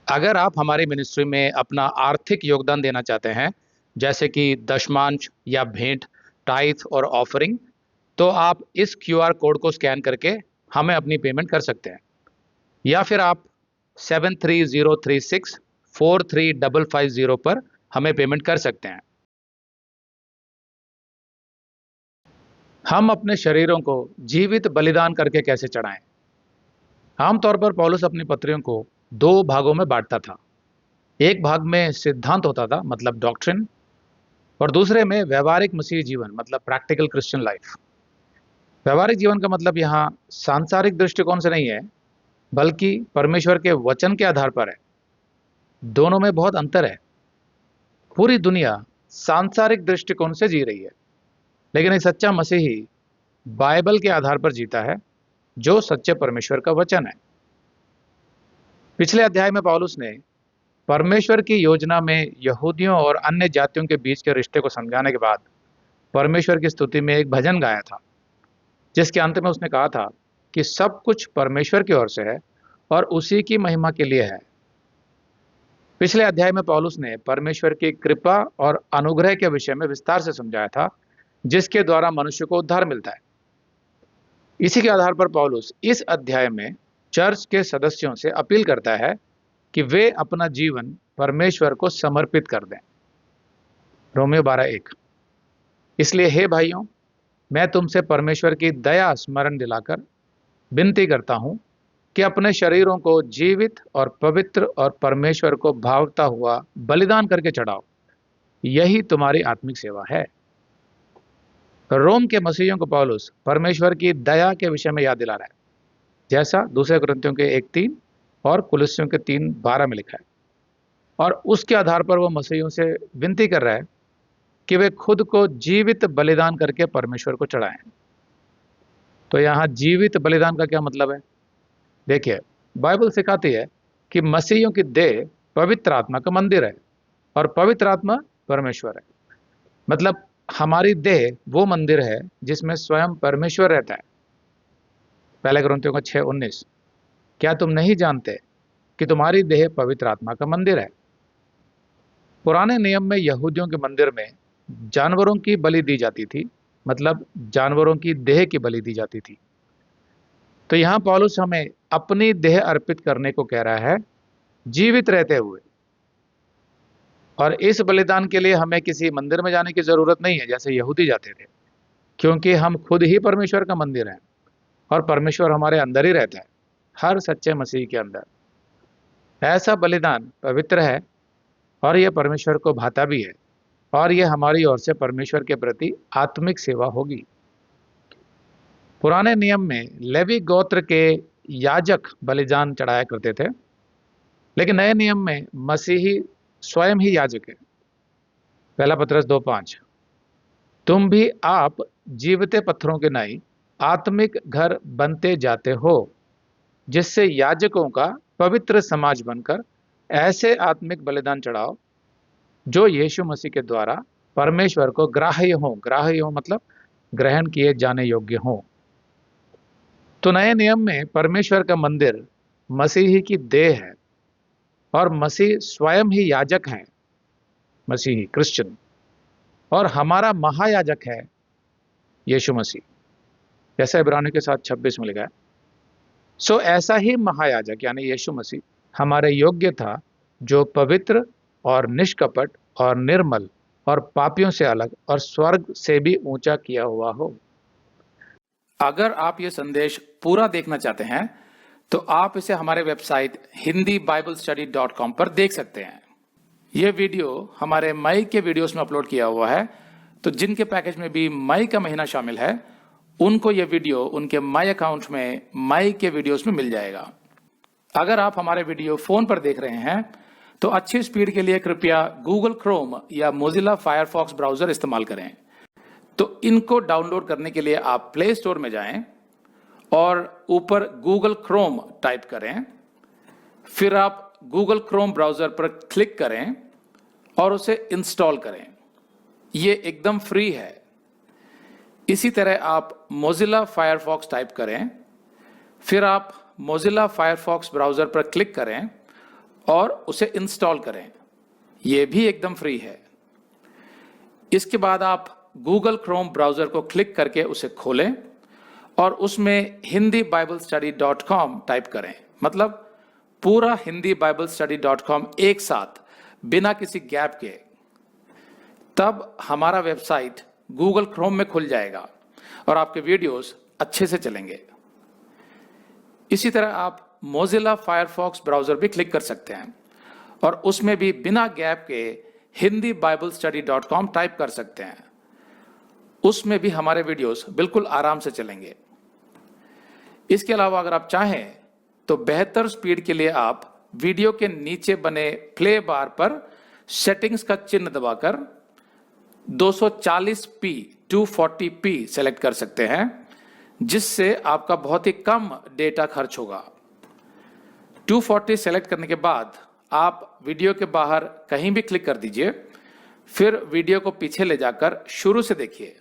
अगर आप हमारी मिनिस्ट्री में अपना आर्थिक योगदान देना चाहते हैं, जैसे कि दशमांश या भेंट, टाइथ और ऑफरिंग, तो आप इस क्यूआर कोड को स्कैन करके हमें अपनी पेमेंट कर सकते हैं। या फिर आप 7303643550 पर हमें पेमेंट कर सकते हैं। हम अपने शरीरों को जीवित बलिदान करके कैसे चढ़ाएं? आमतौर पर पौलुस अपनी पत्रियों को दो भागों में बांटता था। एक भाग में सिद्धांत होता था, मतलब डॉक्ट्रिन, और दूसरे में व्यवहारिक मसीही जीवन, मतलब प्रैक्टिकल क्रिश्चियन लाइफ। व्यवहारिक जीवन का मतलब यहाँ सांसारिक दृष्टिकोण से नहीं है, बल्कि परमेश्वर के वचन के आधार पर है। दोनों में बहुत अंतर है। पूरी दुनिया सांसारिक दृष्टिकोण से जी रही है, लेकिन एक सच्चा मसीही बाइबल के आधार पर जीता है, जो सच्चे परमेश्वर का वचन है। पिछले अध्याय में पौलुस ने परमेश्वर की योजना में यहूदियों और अन्य जातियों के बीच के रिश्ते को समझाने के बाद परमेश्वर की स्तुति में एक भजन गाया था, जिसके अंत में उसने कहा था कि सब कुछ परमेश्वर की ओर से है और उसी की महिमा के लिए है। पिछले अध्याय में पौलुस ने परमेश्वर की कृपा और अनुग्रह के विषय में विस्तार से समझाया था, जिसके द्वारा मनुष्य को उद्धार मिलता है। इसी के आधार पर पौलुस इस अध्याय में चर्च के सदस्यों से अपील करता है कि वे अपना जीवन परमेश्वर को समर्पित कर दें। रोमियो 12:1। इसलिए हे भाइयों, मैं तुमसे परमेश्वर की दया स्मरण दिलाकर विनती करता हूं कि अपने शरीरों को जीवित और पवित्र और परमेश्वर को भावता हुआ बलिदान करके चढ़ाओ। यही तुम्हारी आत्मिक सेवा है। रोम के मसीहियों को पौलुस परमेश्वर की दया के विषय में याद दिला रहा है, जैसा दूसरे कुरिन्थियों के 1:3 और कुलुस्सियों के 3:12 में लिखा है। और उसके आधार पर वो मसीहियों से विनती कर रहा है कि वे खुद को जीवित बलिदान करके परमेश्वर को चढ़ाएं। तो यहाँ जीवित बलिदान का क्या मतलब है? देखिए, बाइबल सिखाती है कि मसीहियों की देह पवित्र आत्मा का मंदिर है और पवित्र आत्मा परमेश्वर है। मतलब हमारी देह वो मंदिर है जिसमें स्वयं परमेश्वर रहता है। पहले कुरिन्थियों का 6:19। क्या तुम नहीं जानते कि तुम्हारी देह पवित्र आत्मा का मंदिर है? पुराने नियम में यहूदियों के मंदिर में जानवरों की बलि दी जाती थी, मतलब जानवरों की देह की बलि दी जाती थी। तो यहाँ पौलुस हमें अपनी देह अर्पित करने को कह रहा है, जीवित रहते हुए। और इस बलिदान के लिए हमें किसी मंदिर में जाने की जरूरत नहीं है, जैसे यहूदी जाते थे, क्योंकि हम खुद ही परमेश्वर का मंदिर हैं और परमेश्वर हमारे अंदर ही रहता है, हर सच्चे मसीह के अंदर। ऐसा बलिदान पवित्र है और यह परमेश्वर को भाता भी है, और यह हमारी ओर से परमेश्वर के प्रति आत्मिक सेवा होगी। पुराने नियम में लेवी गोत्र के याजक बलिदान चढ़ाया करते थे, लेकिन नए नियम में मसीही स्वयं ही याजक है। पहला पतरस 2:5। तुम भी आप जीवते पत्थरों के नहीं आत्मिक घर बनते जाते हो, जिससे याजकों का पवित्र समाज बनकर ऐसे आत्मिक बलिदान चढ़ाओ जो यीशु मसीह के द्वारा परमेश्वर को ग्राह्य हो। ग्राह्य हो मतलब ग्रहण किए जाने योग्य हो। तो नए नियम में परमेश्वर का मंदिर मसीही की देह है और मसीह स्वयं ही याजक है, मसीही क्रिश्चियन, और हमारा महायाजक है यीशु मसीह, जैसा इब्रानियों के 7:26 में लिखा है। सो ऐसा ही महायाजक यानी यीशु मसीह हमारे योग्य था, जो पवित्र और निष्कपट और निर्मल और पापियों से अलग और स्वर्ग से भी ऊंचा किया हुआ हो। अगर आप ये संदेश पूरा देखना चाहते हैं तो आप इसे हमारे वेबसाइट hindibiblstudy.com पर देख सकते हैं। ये वीडियो हमारे मई के वीडियोस में अपलोड किया हुआ है, तो जिनके पैकेज में भी मई का महीना शामिल है, उनको ये वीडियो उनके मई अकाउंट में मई के वीडियोस में मिल जाएगा। अगर आप हमारे वीडियो फोन पर देख रहे हैं तो अच्छी स्पीड के लिए कृपया गूगल क्रोम या मोजिला फायरफॉक्स ब्राउजर इस्तेमाल करें। तो इनको डाउनलोड करने के लिए आप प्ले स्टोर में जाएं और ऊपर गूगल क्रोम टाइप करें, फिर आप गूगल क्रोम ब्राउजर पर क्लिक करें और उसे इंस्टॉल करें। ये एकदम फ्री है। इसी तरह आप मोजिला फायरफॉक्स टाइप करें, फिर आप मोजिला फायरफॉक्स ब्राउजर पर क्लिक करें और उसे इंस्टॉल करें। ये भी एकदम फ्री है। इसके बाद आप गूगल क्रोम ब्राउज़र को क्लिक करके उसे खोलें और उसमें hindibiblesteady.com टाइप करें। मतलब पूरा hindibiblesteady.com एक साथ बिना किसी गैप के। तब हमारा वेबसाइट गूगल क्रोम में खुल जाएगा और आपके वीडियोस अच्छे से चलेंगे। इसी तरह आप मोजिला फायरफॉक्स ब्राउज़र भी क्लिक कर सकते हैं और उसमें भी बिना गैप के hindibiblesteady.com टाइप कर सकते हैं। उसमें भी हमारे वीडियोस बिल्कुल आराम से चलेंगे। इसके अलावा अगर आप चाहें तो बेहतर स्पीड के लिए आप वीडियो के नीचे बने प्ले बार पर सेटिंग्स का चिन्ह दबाकर 240p 240p सेलेक्ट कर सकते हैं, जिससे आपका बहुत ही कम डेटा खर्च होगा। 240 सेलेक्ट करने के बाद आप वीडियो के बाहर कहीं भी क्लिक कर दीजिए, फिर वीडियो को पीछे ले जाकर शुरू से देखिए।